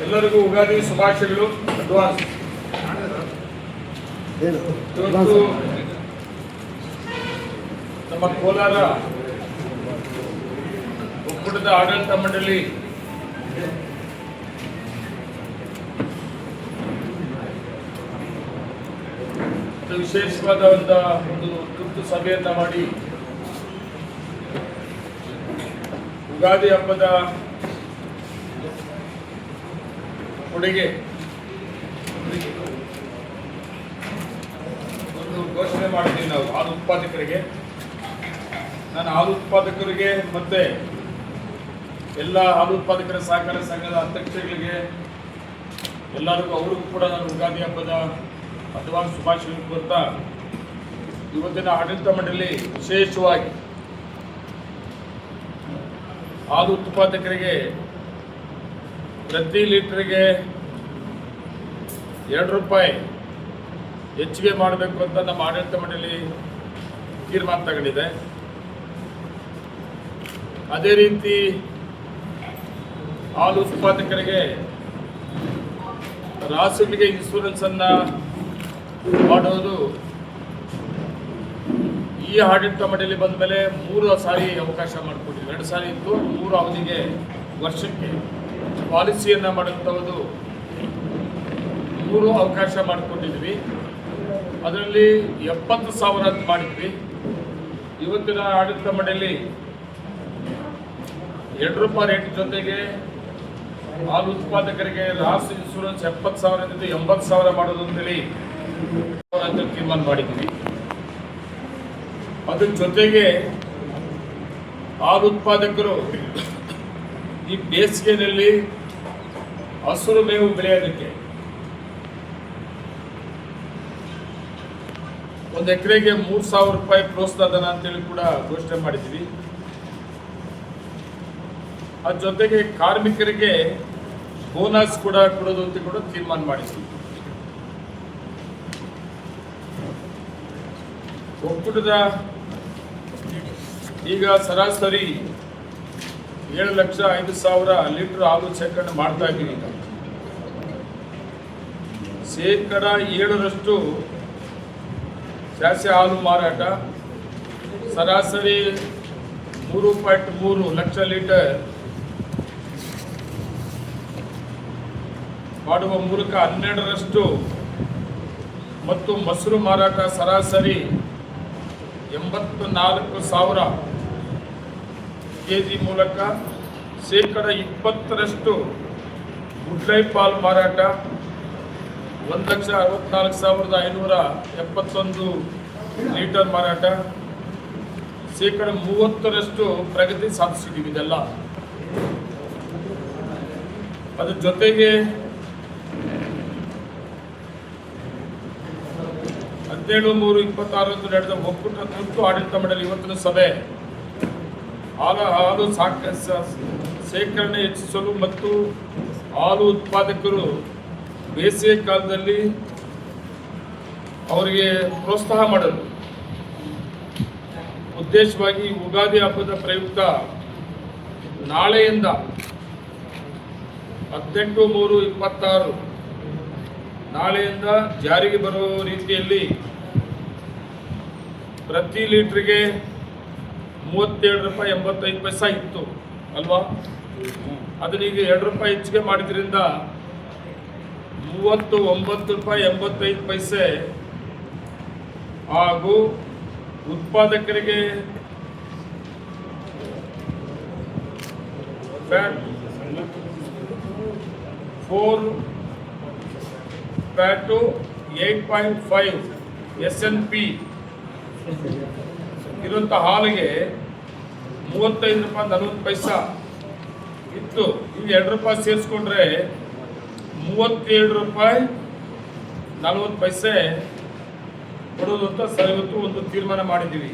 ಎಲ್ಲರಿಗೂ ಉಗಾದಿ ಶುಭಾಶಯಗಳು. ಅಡ್ವಾನ್ಸ್. ಇವತ್ತು ನಮ್ಮ ಕೋಲಾರ ಒಕ್ಕೂಟದ ಆಡಳಿತ ಮಂಡಳಿ ವಿಶೇಷವಾದ ಒಂದು ತುರ್ತು ಸಭೆಯನ್ನ ಮಾಡಿ ಉಗಾದಿ ಹಬ್ಬದ ಕೊಡುಗೆ ಒಂದು ಘೋಷಣೆ ಮಾಡಿದ್ದೀವಿ ನಾವು ಹಾಲು ಉತ್ಪಾದಕರಿಗೆ. ನಾನು ಹಾಲು ಉತ್ಪಾದಕರಿಗೆ ಮತ್ತೆ ಎಲ್ಲ ಹಾಲು ಉತ್ಪಾದಕರ ಸಹಕಾರ ಸಂಘದ ಅಧ್ಯಕ್ಷಗಳಿಗೆ ಎಲ್ಲರಿಗೂ ಅವ್ರಿಗೂ ಕೂಡ ನಾನು ಉಗಾದಿ ಹಬ್ಬದ ಅಡ್ವಾನ್ಸ್ ಶುಭಾಶಯಗಳು ಕೊಡ್ತಾ, ಇವತ್ತಿನ ಆಡಳಿತ ಮಂಡಳಿ ವಿಶೇಷವಾಗಿ ಹಾಲು ಉತ್ಪಾದಕರಿಗೆ ಪ್ರತಿ ಲೀಟರ್ಗೆ ₹2 ಹೆಚ್ಚಿಗೆ ಮಾಡಬೇಕು ಅಂತ ನಮ್ಮ ಆಡಳಿತ ಮಂಡಳಿ ತೀರ್ಮಾನ ತಗೊಂಡಿದೆ. ಅದೇ ರೀತಿ ಹಾಲು ಉತ್ಪಾದಕರಿಗೆ ರಾಸುಗಳಿಗೆ ಇನ್ಶೂರೆನ್ಸ್ ಅನ್ನ ಮಾಡೋದು ಈ ಆಡಳಿತ ಮಂಡಳಿ ಬಂದ ಮೇಲೆ 3 ಸಾರಿ ಅವಕಾಶ ಮಾಡಿಕೊಟ್ಟಿದ್ವಿ. 2 ಸಾರಿ ಇತ್ತು, 3 ಅವಧಿಗೆ ವರ್ಷಕ್ಕೆ ಪಾಲಿಸಿಯನ್ನು ಮಾಡುವಂಥದ್ದು 3 ಅವಕಾಶ ಮಾಡಿಕೊಂಡಿದ್ವಿ. ಅದರಲ್ಲಿ 70,000 ಅಂತ ಮಾಡಿದ್ವಿ. ಇವತ್ತಿನ ಆಡಳಿತ ಮಂಡಳಿ ₹2 ರೇಟ್ ಜೊತೆಗೆ ಹಾಲು ಉತ್ಪಾದಕರಿಗೆ ರಾಸು ಇನ್ಶೂರೆನ್ಸ್ 70,000 80,000 ಮಾಡೋದು ಅಂತೇಳಿ ತೀರ್ಮಾನ ಮಾಡಿದ್ವಿ. ಅದ್ರ ಜೊತೆಗೆ ಹಾಲು ಉತ್ಪಾದಕರು ಈ ಬೇಸಿಗೆಯಲ್ಲಿ ಹಸಿರು ಮೇವು ಬೆಳೆಯೋದಕ್ಕೆ 1 ಎಕರೆಗೆ ₹3,000 ಪ್ರೋತ್ಸಾಹ ಧನ ಅಂತೇಳಿ ಕೂಡ ಘೋಷಣೆ ಮಾಡಿದ್ವಿ. ಅದ್ರ ಜೊತೆಗೆ ಕಾರ್ಮಿಕರಿಗೆ ಬೋನಸ್ ಕೂಡ ಕೊಡೋದು ಅಂತ ಕೂಡ ತೀರ್ಮಾನ ಮಾಡಿದ್ವಿ. ಒಕ್ಕೂಟದ ಈಗ ಸರಾಸರಿ 7,05,000 ಲೀಟರ್ ಹಾಲು ಶೇಖರಣೆ ಮಾಡ್ತಾ ಇದ್ದೀವಿ. ಶೇಕಡ 7% ಶಾಸ್ತ್ರೀಯ ಹಾಲು ಮಾರಾಟ, ಸರಾಸರಿ 3.3 ಲಕ್ಷ ಲೀಟರ್ ಮಾಡುವ ಮೂಲಕ 12% ಮತ್ತು ಮೊಸರು ಮಾರಾಟ ಸರಾಸರಿ 84,000 ಕೆಜಿ ಮೂಲಕ ಶೇಕಡ 20% ಗುಡ್ಲೈ ಪಾಲ್ ಮಾರಾಟ 1,64,571 ಲೀಟರ್ ಮಾರಾಟ, ಶೇಕಡ 30% ಪ್ರಗತಿ ಸಾಧಿಸಿದ್ದೀವಿ. ಇದೆಲ್ಲ ಅದ್ರ ಜೊತೆಗೆ 17/3/26 ನಡೆದ ಒಕ್ಕೂಟ ತುರ್ತು ಆಡಳಿತ ಮಂಡಳಿ ಇವತ್ತಿನ ಸಭೆ ಹಾಲು ಶೇಖರಣೆ ಹೆಚ್ಚಿಸಲು ಮತ್ತು ಹಾಲು ಉತ್ಪಾದಕರು ಬೇಸಿಗೆ ಕಾಲದಲ್ಲಿ ಅವರಿಗೆ ಪ್ರೋತ್ಸಾಹ ಮಾಡಲು ಉದ್ದೇಶವಾಗಿ ಉಗಾದಿ ಹಬ್ಬದ ಪ್ರಯುಕ್ತ ನಾಳೆಯಿಂದ 18/3/26 ನಾಳೆಯಿಂದ ಜಾರಿಗೆ ಬರುವ ರೀತಿಯಲ್ಲಿ ಪ್ರತಿ ಲೀಟರ್ಗೆ ₹37.85 ಇತ್ತು ಅಲ್ವಾ? ಅದನ್ನೀಗ ₹2 ಹೆಚ್ಚಿಗೆ ಮಾಡಿದ್ರಿಂದ ₹39.85 ಹಾಗೂ ಉತ್ಪಾದಕರಿಗೆ ಫ್ಯಾಟು 8.5 SNP ಇರುವಂಥ ಹಾಲಿಗೆ ₹35.40 ಇತ್ತು. ಈಗ ₹2 ಸೇರಿಸ್ಕೊಂಡ್ರೆ ₹37.40 ಕೊಡೋದು ಅಂತ ಇವತ್ತು ಒಂದು ತೀರ್ಮಾನ ಮಾಡಿದ್ದೀವಿ.